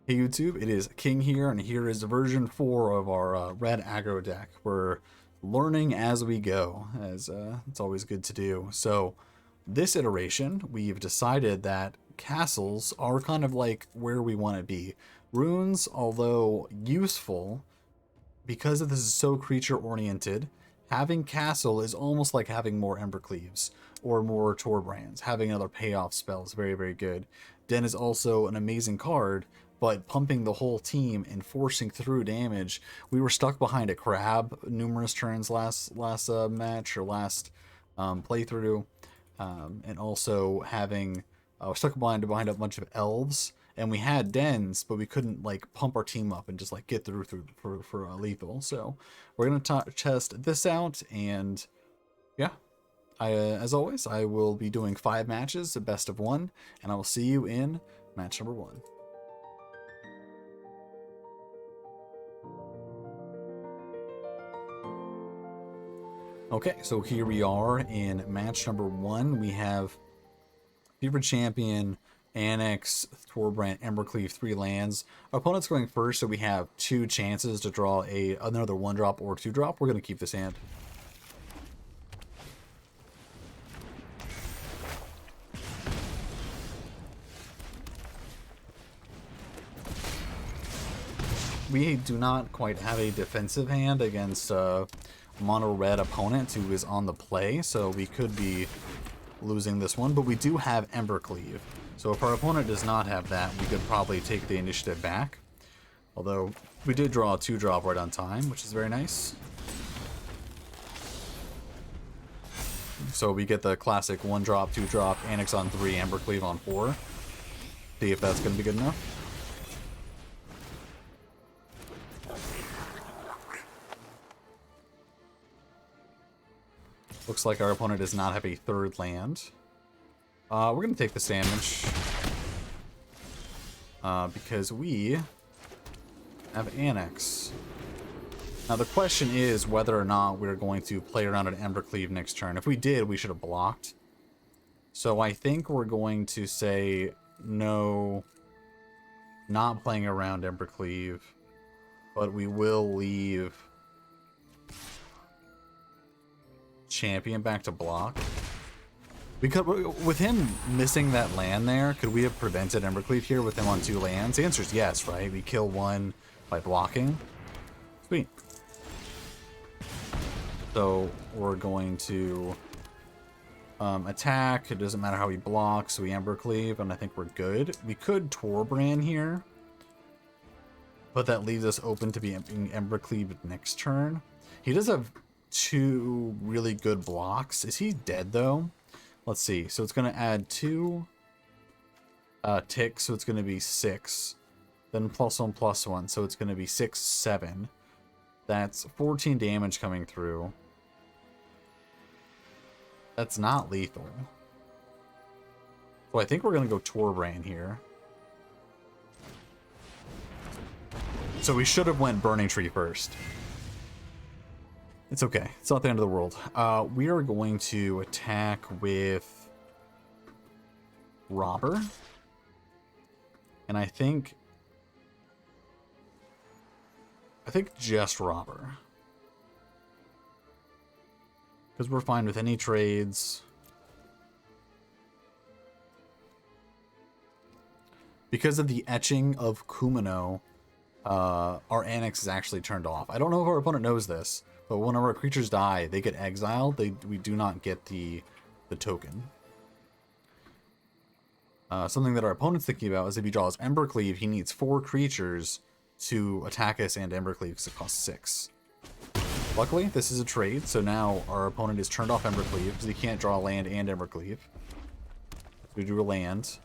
Hey YouTube, it is King here, and here is version 4 of our Red Aggro deck. We're learning as we go, as it's always good to do. So, this iteration, we've decided that castles are kind of like where we want to be. Runes, although useful, because this is so creature-oriented, having castle is almost like having more Embercleaves or more Torbrands. Having another payoff spell is very, very good. Den is also an amazing card, but pumping the whole team and forcing through damage. We were stuck behind a crab numerous turns last match or last playthrough, and also having stuck behind a bunch of elves, and we had dens, but we couldn't like pump our team up and just like get through for lethal. So we're gonna test this out, and yeah. As always, I will be doing 5 matches, a best of 1, and I will see you in match number 1. Okay, so here we are in match number 1. We have Fever Champion, Annex, Thorbrand, Embercleave, 3 lands. Our opponent's going first, so we have 2 chances to draw another 1-drop or 2-drop. We're going to keep this hand. We do not quite have a defensive hand against Mono Red opponent who is on the play, so we could be losing this one, but we do have Embercleave. So if our opponent does not have that, we could probably take the initiative back. Although we did draw a 2-drop right on time, which is very nice. So we get the classic 1-drop, 2-drop, Annex on 3, Embercleave on 4. See if that's going to be good enough. Looks like our opponent does not have a 3rd land. We're going to take this damage. Because we have Annex. Now the question is whether or not we're going to play around an Embercleave next turn. If we did, we should have blocked. So I think we're going to say no, not playing around Embercleave. But we will leave Champion back to block. Because with him missing that land there, could we have prevented Embercleave here with him on 2 lands? The answer is yes, right? We kill 1 by blocking. Sweet. So we're going to attack. It doesn't matter how he blocks. We Embercleave, and I think we're good. We could Torbrand here, but that leaves us open to being Embercleave next turn. He does have 2 really good blocks. Is he dead though? Let's see. So it's going to add 2 ticks, so it's going to be 6. Then +1/+1, so it's going to be 6, 7. That's 14 damage coming through. That's not lethal. So I think we're going to go Torbrand here. So we should have went Burning Tree first. It's okay. It's not the end of the world. We are going to attack with Robber. And I think just Robber. Because we're fine with any trades. Because of the etching of Kumino, our Annex is actually turned off. I don't know if our opponent knows this, but when our creatures die, they get exiled. We do not get the token. Something that our opponent's thinking about is if he draws Embercleave, he needs 4 creatures to attack us and Embercleave because it costs 6. Luckily, this is a trade, so now our opponent is turned off Embercleave because he can't draw land and Embercleave. So we drew a land.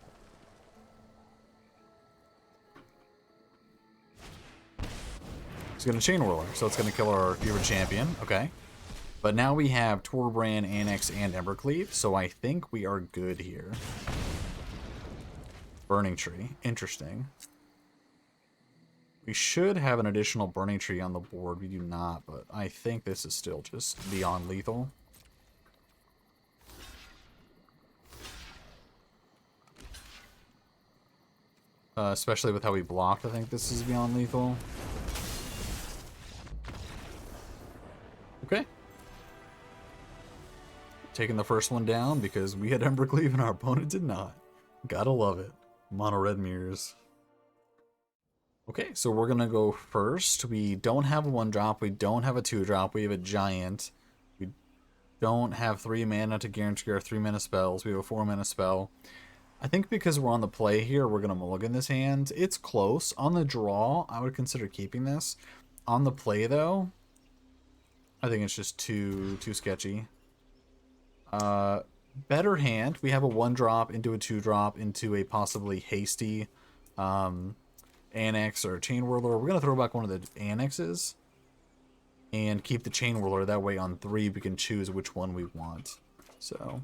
He's going to Chain Whirler, so it's going to kill our Fever Champion. Okay. But now we have Torbrand, Annex, and Embercleave, so I think we are good here. Burning Tree. Interesting. We should have an additional Burning Tree on the board. We do not, but I think this is still just beyond lethal. Especially with how we blocked, I think this is beyond lethal. Okay. Taking the first one down because we had Embercleave and our opponent did not. Gotta love it. Mono red mirrors. Okay, so we're gonna go first. We don't have a 1-drop, we don't have a 2-drop, we have a giant. We don't have 3 mana to guarantee our 3 mana spells. We have a 4 mana spell. I think because we're on the play here, we're gonna mulligan this hand. It's close. On the draw, I would consider keeping this. On the play though, I think it's just too sketchy. Better hand. We have a 1-drop into a 2-drop into a possibly hasty Annex or a Chain Whirler. We're going to throw back one of the Annexes and keep the Chain Whirler. That way on 3 we can choose which one we want. So,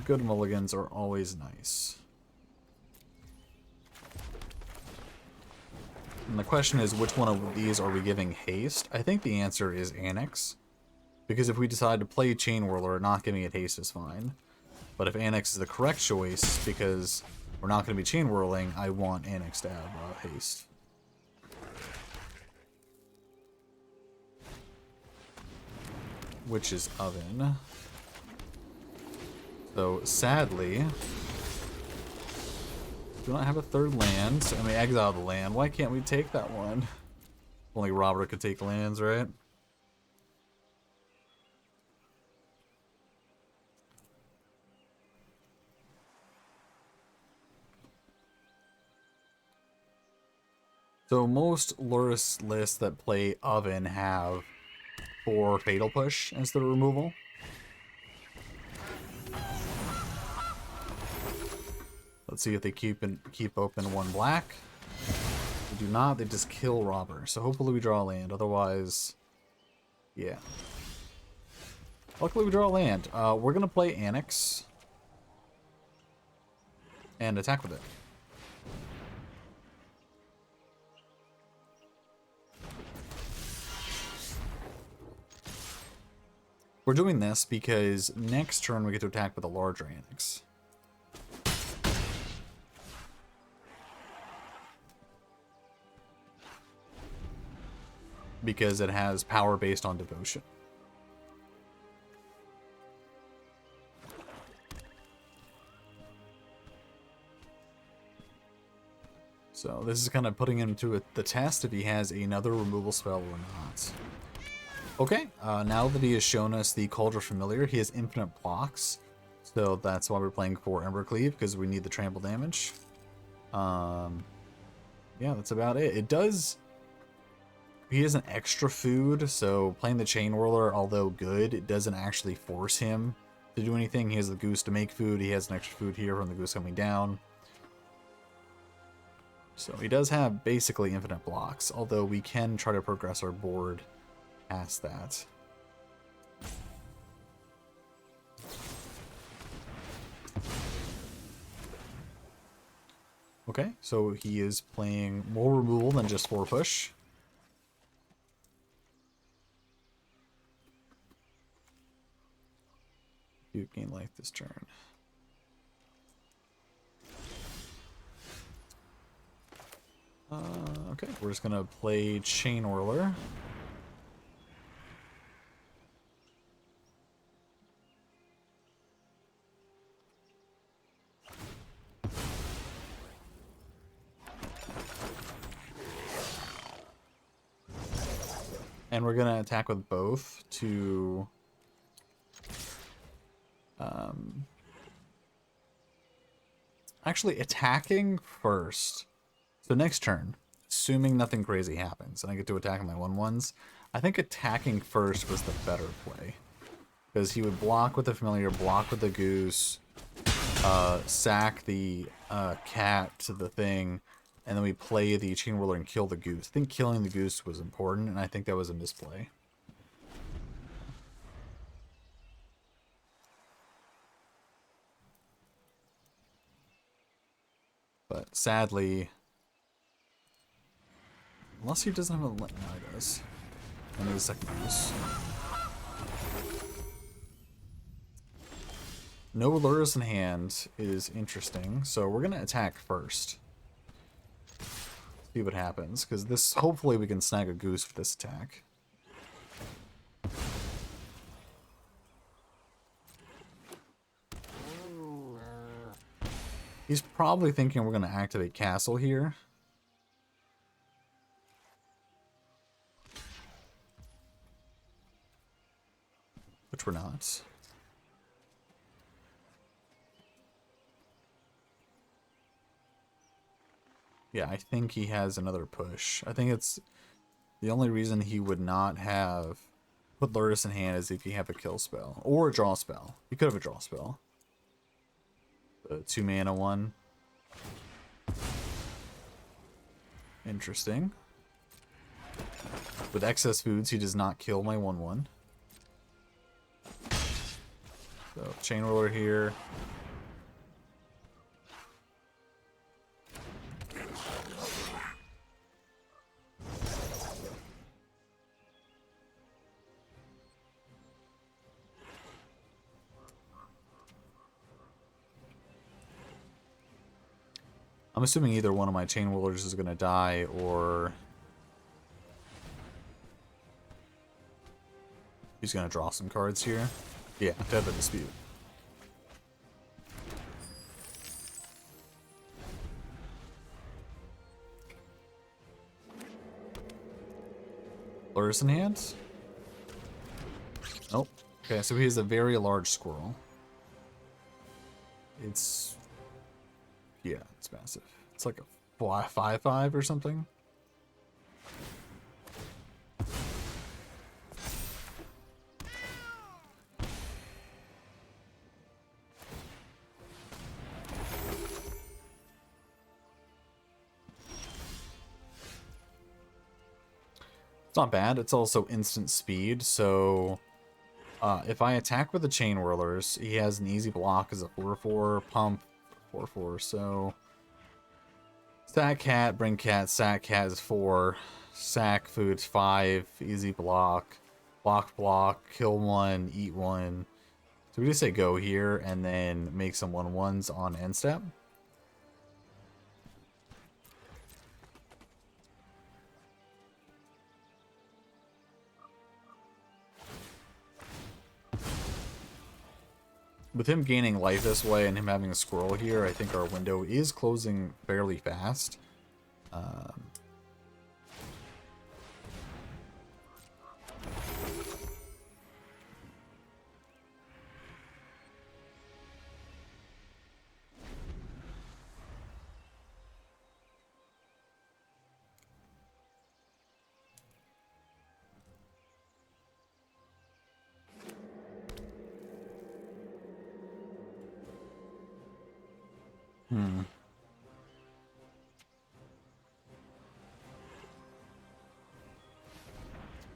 good mulligans are always nice. And the question is, which one of these are we giving haste? I think the answer is Annex. Because if we decide to play Chain Whirler, not giving it haste is fine. But if Annex is the correct choice, because we're not going to be Chain Whirling, I want Annex to have haste. Which is Oven. So, sadly, do not have a 3rd land, and we exile the land. Why can't we take that one? Only Robert could take lands, right? So most Lurrus lists that play Oven have 4 Fatal Push as the removal. Let's see if they keep open 1 black. They do not, they just kill Robber. So hopefully we draw a land, otherwise, yeah. Luckily we draw a land. We're gonna play Annex and attack with it. We're doing this because next turn we get to attack with a larger Annex. Because it has power based on devotion. So this is kind of putting him to the test if he has another removal spell or not. Okay, now that he has shown us the Cauldron Familiar, he has infinite blocks. So that's why we're playing for Embercleave, because we need the trample damage. Yeah, that's about it. It does... He has an extra food, so playing the Chain Whirler, although good, it doesn't actually force him to do anything. He has the Goose to make food. He has an extra food here from the Goose coming down. So he does have basically infinite blocks, although we can try to progress our board past that. Okay, so he is playing more removal than just 4 push. You gain life this turn. Okay, we're just gonna play Chain Whirler. And we're gonna attack with both to actually attacking first. So next turn, assuming nothing crazy happens and I get to attack my 1/1s, I think attacking first was the better play. Because he would block with the Familiar, block with the Goose, sack the cat to the thing, and then we play the Chain Whirler and kill the Goose. I think killing the Goose was important, and I think that was a misplay. But sadly, unless he doesn't have a... No, he does. And the second Goose. No lures in hand is interesting, so we're going to attack first. See what happens, because this, hopefully we can snag a goose with this attack. He's probably thinking we're going to activate Castle here. Which we're not. Yeah, I think he has another push. I think it's the only reason he would not have put Lourdes in hand is if he have a kill spell or a draw spell. He could have a draw spell. The 2 mana one. Interesting. With excess foods, he does not kill my 1/1. So Chain Whirler here. I'm assuming either one of my Chain Whirlers is going to die, or he's going to draw some cards here. Yeah, Deadly Dispute. Lourdes in hand? Nope. Okay, so he has a very large squirrel. It's... yeah, it's massive. It's like a 5/5 or something. It's not bad. It's also instant speed, so if I attack with the Chain Whirlers, he has an easy block as a 4/4, pump 4/4, so sack cat, bring cat, sack cat is 4, sack food's 5, easy block, block, kill 1, eat 1. So we just say go here and then make some 1/1s on end step. With him gaining life this way and him having a squirrel here, I think our window is closing fairly fast.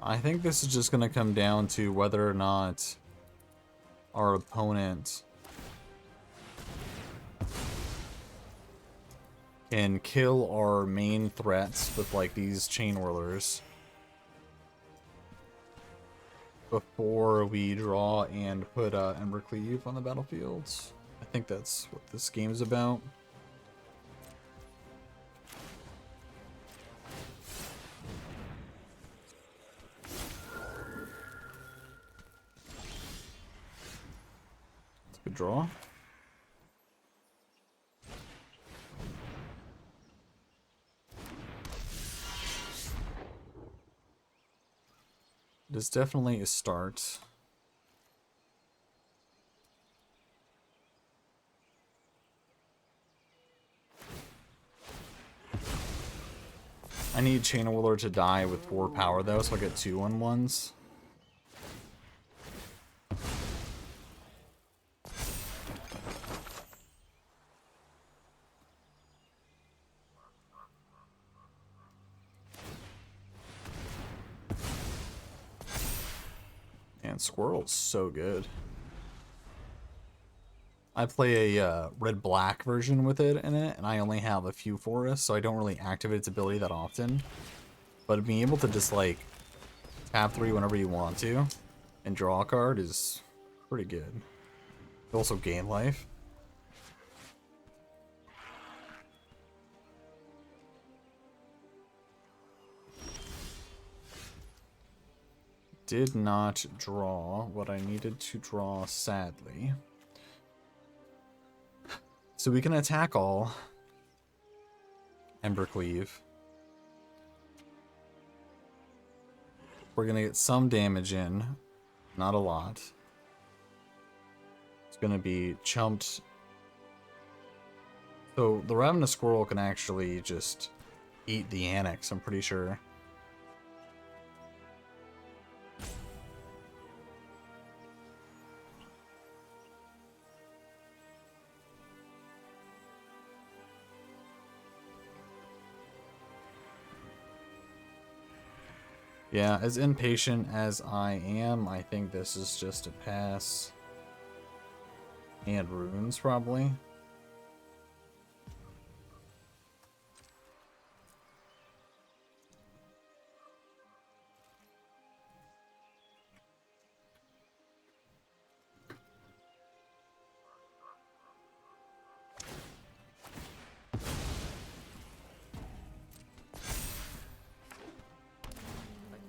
I think this is just going to come down to whether or not our opponent can kill our main threats with like these Chain Whirlers before we draw and put Ember Cleave on the battlefield. I think that's what this game is about. Good draw. It is definitely a start. I need Chain Whirler to die with 4 power though, so I get 2 1/1s. Squirrel's so good. I play a red-black version with it in it, and I only have a few forests, so I don't really activate its ability that often. But being able to just like tap 3 whenever you want to and draw a card is pretty good. You also gain life. did not draw what I needed to draw, sadly. So we can attack all. Embercleave. We're gonna get some damage in. Not a lot. It's gonna be chumped. So the Ravenous Squirrel can actually just eat the Annex, I'm pretty sure. Yeah, as impatient as I am, I think this is just a pass. And runes, probably.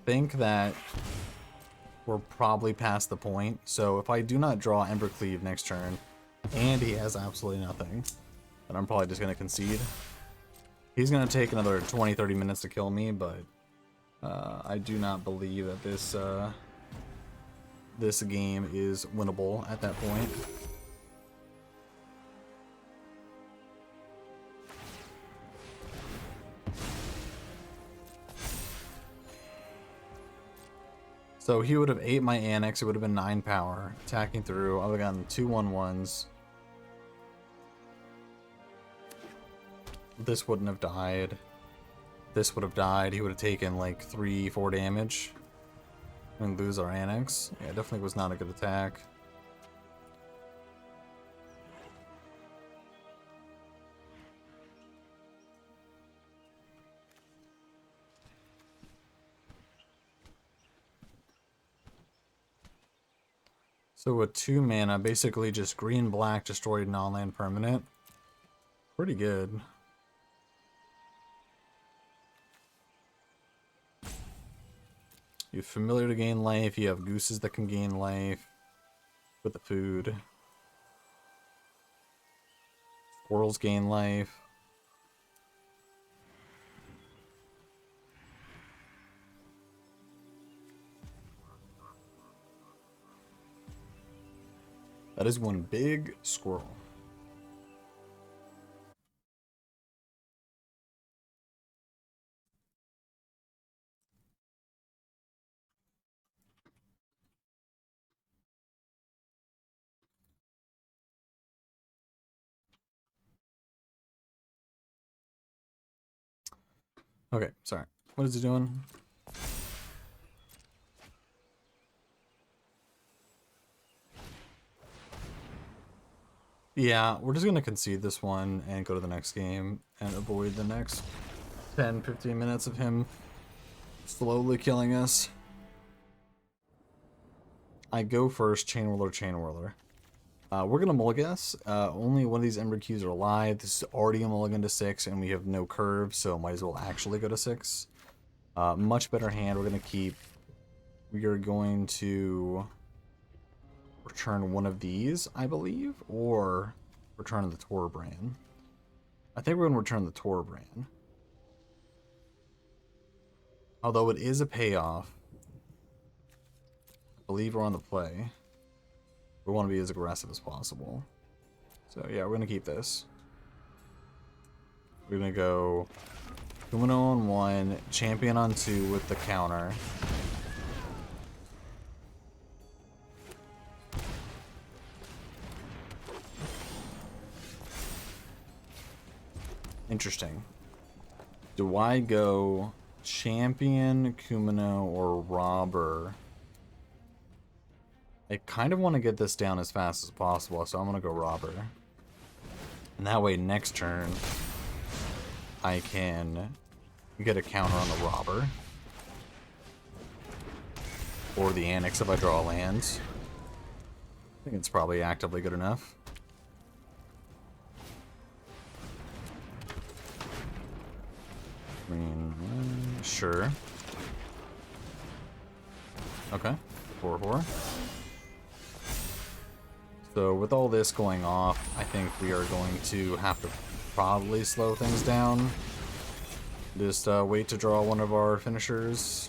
Think that we're probably past the point. So if I do not draw Embercleave next turn, and he has absolutely nothing, then I'm probably just going to concede. He's going to take another 20-30 minutes to kill me, but I do not believe that this game is winnable at that point. So he would have ate my Annex, it would have been 9 power. Attacking through, I would have gotten 2 1/1s. This wouldn't have died. This would have died. He would have taken like 3-4 damage. And lose our Annex. Yeah, definitely was not a good attack. So with 2 mana, basically just green-black destroyed non-land permanent. Pretty good. You have Familiar to gain life, you have Gooses that can gain life with the food. Squirrels gain life. That is one big squirrel. Okay, sorry. What is he doing? Yeah, we're just going to concede this one and go to the next game and avoid the next 10-15 minutes of him slowly killing us. I go first, Chain Whirler, Chain Whirler. We're going to mulligas. Only one of these Ember Keys are alive. This is already a mulligan to 6, and we have no curve, so might as well actually go to 6. Much better hand. We're going to keep... We are going to return one of these, I believe, or return the Torbrand. I think we're going to return the Torbrand. Although it is a payoff. I believe we're on the play. We want to be as aggressive as possible. So yeah, we're going to keep this. We're going to go Kumino on 1, Champion on 2 with the counter. Interesting. Do I go Champion, Kumino, or Robber? I kind of want to get this down as fast as possible, so I'm going to go Robber. And that way next turn I can get a counter on the Robber. Or the Annex if I draw lands. I think it's probably actively good enough. I mean, sure. Okay. 4/4. So with all this going off, I think we are going to have to probably slow things down. Just wait to draw one of our finishers.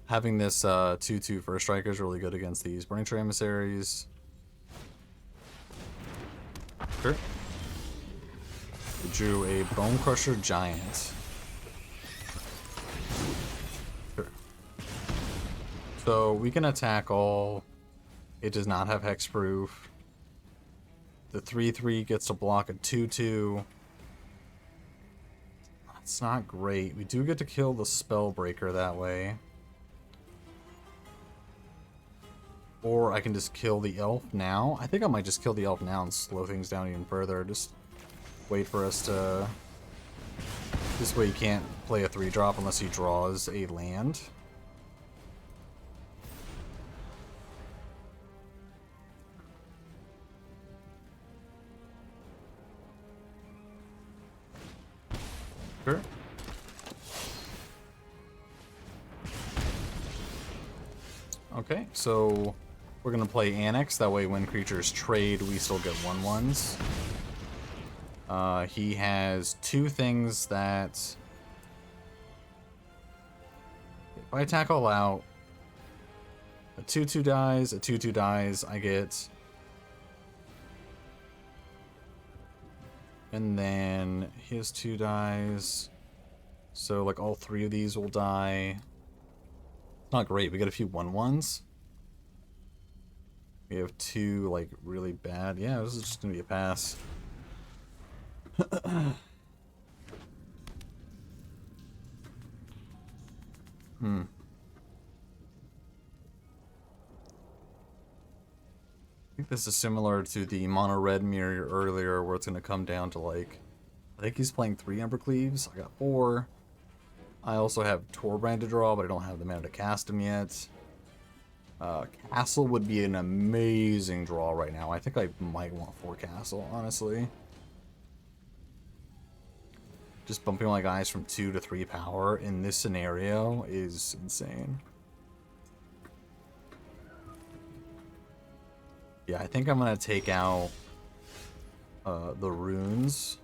Having this 2/2 first striker is really good against these Burning Tree Emissaries. Sure. We drew a Bone Crusher Giant. Sure. So we can attack all. It does not have hexproof. The 3/3 gets to block a 2/2. That's not great. We do get to kill the Spellbreaker that way. Or I can just kill the elf now. I think I might just kill the elf now and slow things down even further. Just wait for us to... This way you can't play a 3-drop unless he draws a land. Sure. Okay, so we're gonna play Annex. That way when creatures trade, we still get 1/1s. He has 2 things that... If I attack all out, a 2/2 dies, a 2/2 dies, I get... And then his 2 dies. So like all 3 of these will die. Not great. We got a few 1/1s. We have 2 like really bad. Yeah, this is just gonna be a pass. I think this is similar to the Mono Red mirror earlier, where it's gonna come down to like, I think he's playing 3 Embercleaves. I got 4. I also have Torbrand to draw, but I don't have the mana to cast him yet. Castle would be an amazing draw right now. I think I might want 4 Castle, honestly. Just bumping my guys from 2 to 3 power in this scenario is insane. Yeah, I think I'm gonna take out the runes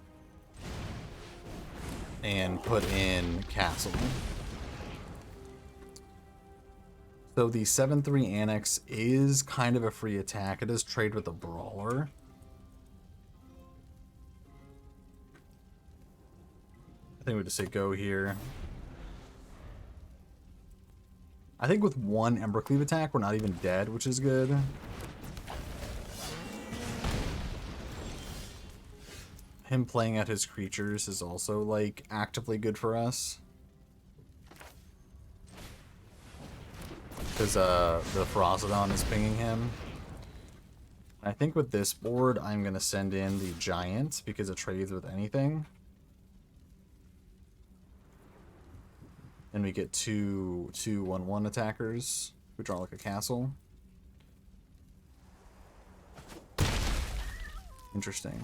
and put in Castle. So the 7/3 Annex is kind of a free attack. It does trade with a Brawler. I think we just say go here. I think with 1 Embercleave attack, we're not even dead, which is good. Him playing out his creatures is also, like, actively good for us. Because the Ferocodon is pinging him. I think with this board, I'm going to send in the Giant, because it trades with anything. And we get 2 1/1 attackers. We draw, like, a castle. Interesting.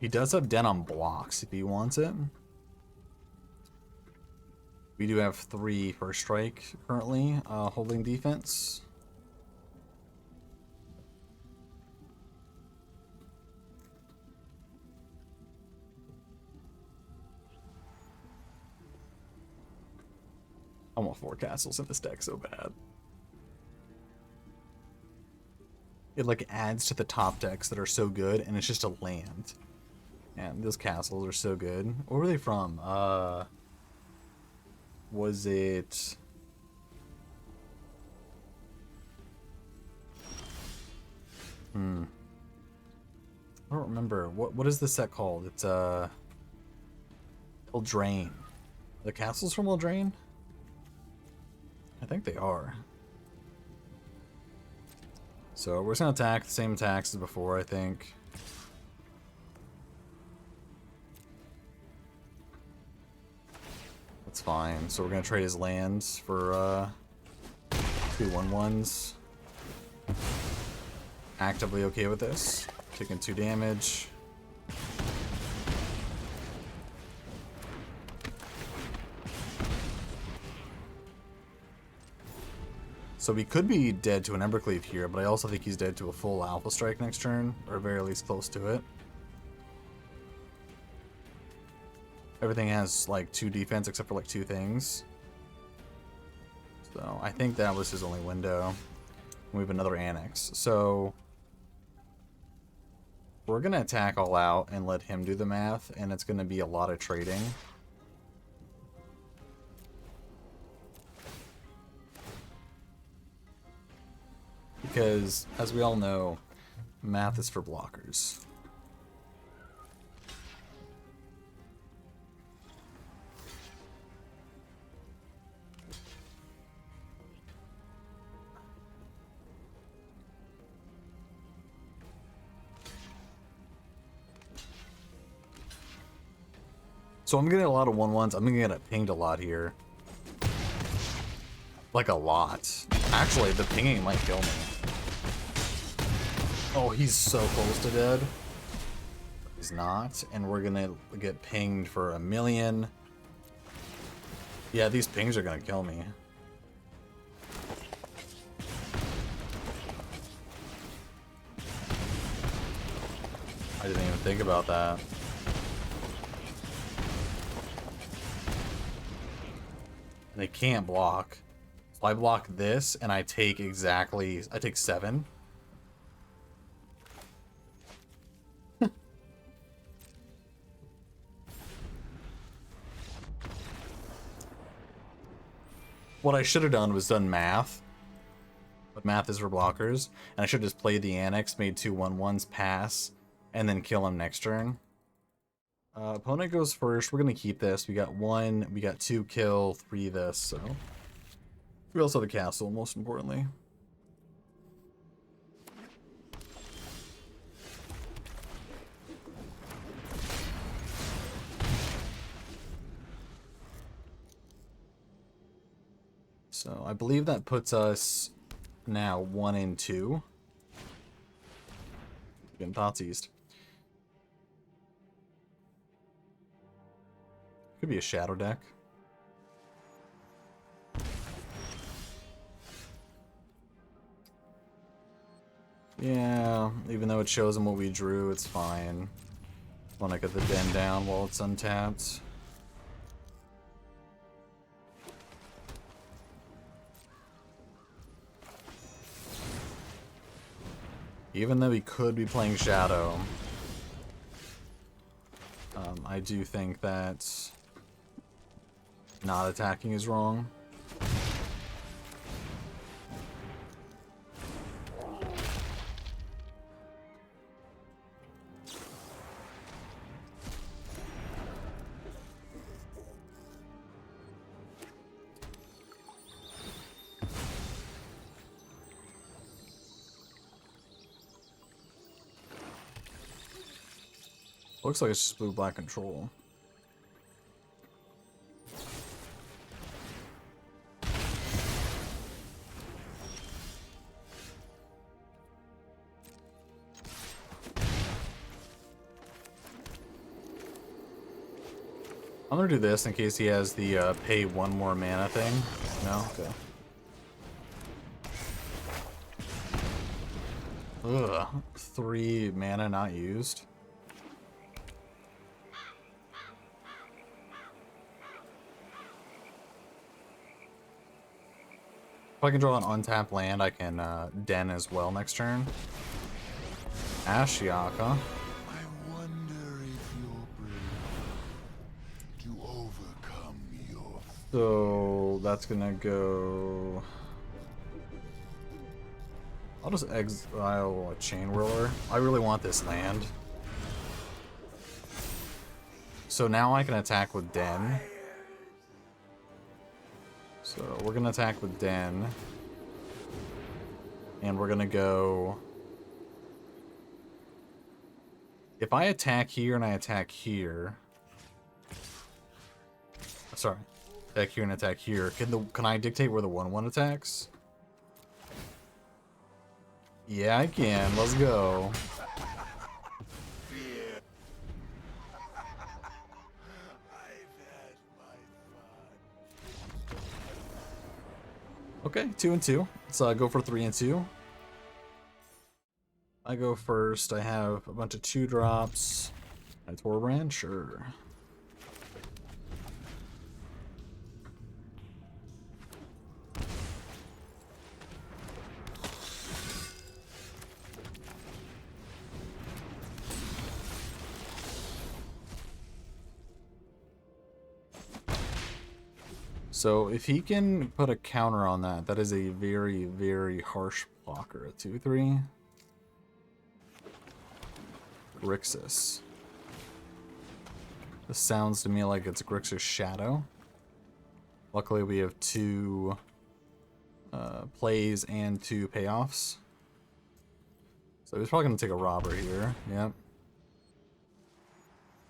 He does have Den on blocks if he wants it. We do have 3 first strike currently, holding defense. I want 4 castles in this deck so bad. It like adds to the top decks that are so good, and it's just a land. And those castles are so good. Where were they from? Was it... I don't remember. What is the set called? It's Eldraine. The castles from Eldraine? I think they are. So we're just gonna attack the same attacks as before, I think. That's fine. So we're gonna trade his lands for 2 1/1s. Actively okay with this. Taking 2 damage. So we could be dead to an Embercleave here, but I also think he's dead to a full Alpha Strike next turn, or very least close to it. Everything has like 2 defense except for like 2 things. So I think that was his only window. We have another Annex. So we're going to attack all out and let him do the math, and it's going to be a lot of trading. Because, as we all know, math is for blockers. So I'm getting a lot of 1/1s. I'm gonna get it pinged a lot here. Like a lot. Actually, the pinging might kill me. Oh, he's so close to dead. He's not, and we're gonna get pinged for 1,000,000. Yeah, these pings are gonna kill me. I didn't even think about that. And they can't block. So I block this, and I take 7. What I should have done was done math. But math is for blockers. And I should have just played the Annex, made 2 1/1s pass, and then kill him next turn. Opponent goes first. We're going to keep this. We got 1, we got 2 kill, 3 this, so. We also have the castle, most importantly. So I believe that puts us now 1 and 2. Getting thoughts east. Could be a shadow deck. Yeah, even though it shows him what we drew, it's fine. Want to get the den down while it's untapped. Even though he could be playing Shadow, I do think that not attacking is wrong. Looks like it's just blue-black control. I'm gonna do this in case he has the pay 1 more mana thing. No? Okay. Ugh. 3 mana not used. If I can draw an untapped land, I can den as well next turn. Ashiaka. I wonder if you're brave to overcome your... So that's gonna go... I'll just exile a Chain Whirler. I really want this land. So now I can attack with Den. So we're gonna attack with Den. And we're gonna go... If I attack here and I attack here... Sorry. Attack here and attack here. Can I dictate where the 1/1 attacks? Yeah, I can. Let's go. Okay, 2 and 2. Let's go for 3 and 2. I go first. I have a bunch of 2-drops. A Torbrand, sure. So if he can put a counter on that, that is a very, very harsh blocker. A 2/3. Grixis. This sounds to me like it's Grixis Shadow. Luckily we have 2 plays and 2 payoffs. So he's probably going to take a robber here. Yep.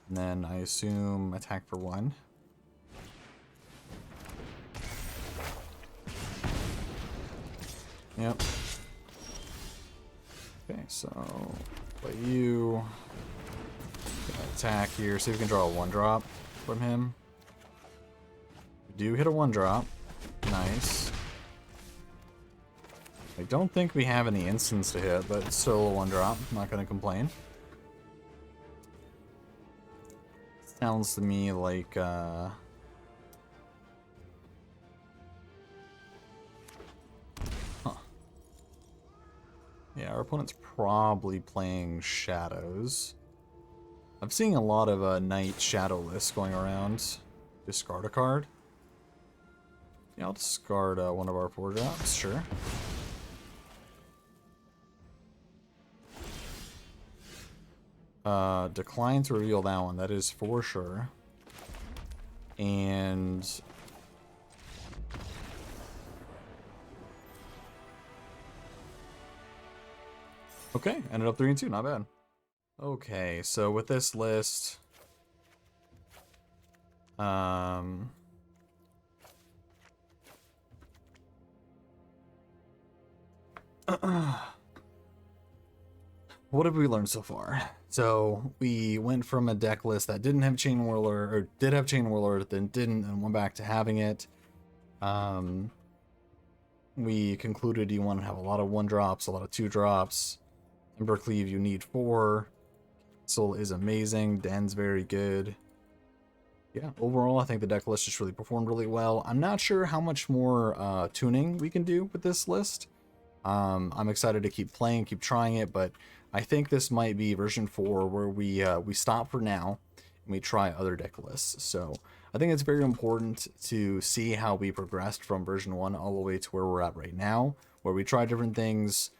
And then I assume attack for 1. Yep. Okay, so play you. Attack here. See if we can draw a 1-drop from him. We do hit a 1-drop. Nice. I don't think we have any instants to hit, but it's still a 1-drop. I'm not going to complain. Sounds to me like yeah, our opponent's probably playing shadows. I'm seeing a lot of night shadow lists going around. Discard a card. Yeah, I'll discard one of our 4-drops, sure. Decline to reveal that one, that is for sure. And okay, ended up 3 and 2, not bad. Okay, so with this list, what have we learned so far? So we went from a deck list that didn't have Chain Whirler, or did have Chain Whirler, then didn't, and went back to having it. We concluded you want to have a lot of 1-drops, a lot of 2-drops. Embercleave, you need 4. Soul is amazing. Den's very good. Yeah, overall, I think the deck list just really performed really well. I'm not sure how much more tuning we can do with this list. I'm excited to keep playing, keep trying it, but I think this might be version 4 where we stop for now and we try other deck lists. So I think it's very important to see how we progressed from version 1 all the way to where we're at right now, where we try different things,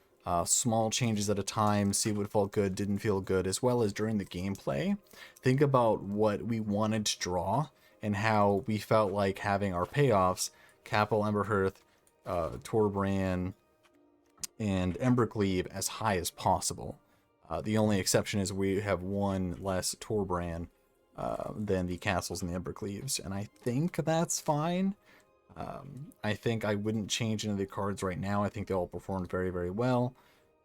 small changes at a time, see what felt good, didn't feel good, as well as during the gameplay. Think about what we wanted to draw and how we felt like having our payoffs, Capel, Emberhearth, Torbrand, and Embercleave as high as possible. The only exception is we have 1 less Torbrand than the castles and the Embercleaves, and I think that's fine. I think I wouldn't change any of the cards right now. I think they all performed very, very well.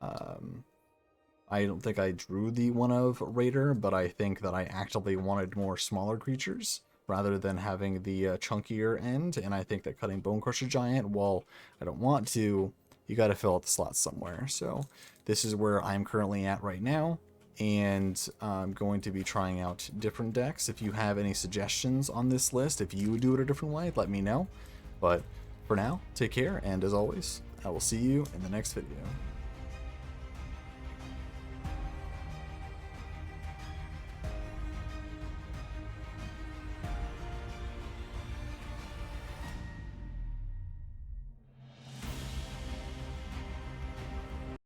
I don't think I drew the one of Raider, but I think that I actively wanted more smaller creatures rather than having the chunkier end, and I think that cutting Bonecrusher Giant, while I don't want to, you got to fill out the slots somewhere. So this is where I'm currently at right now, and I'm going to be trying out different decks. If you have any suggestions on this list, if you would do it a different way, let me know. But for now, take care, and as always, I will see you in the next video.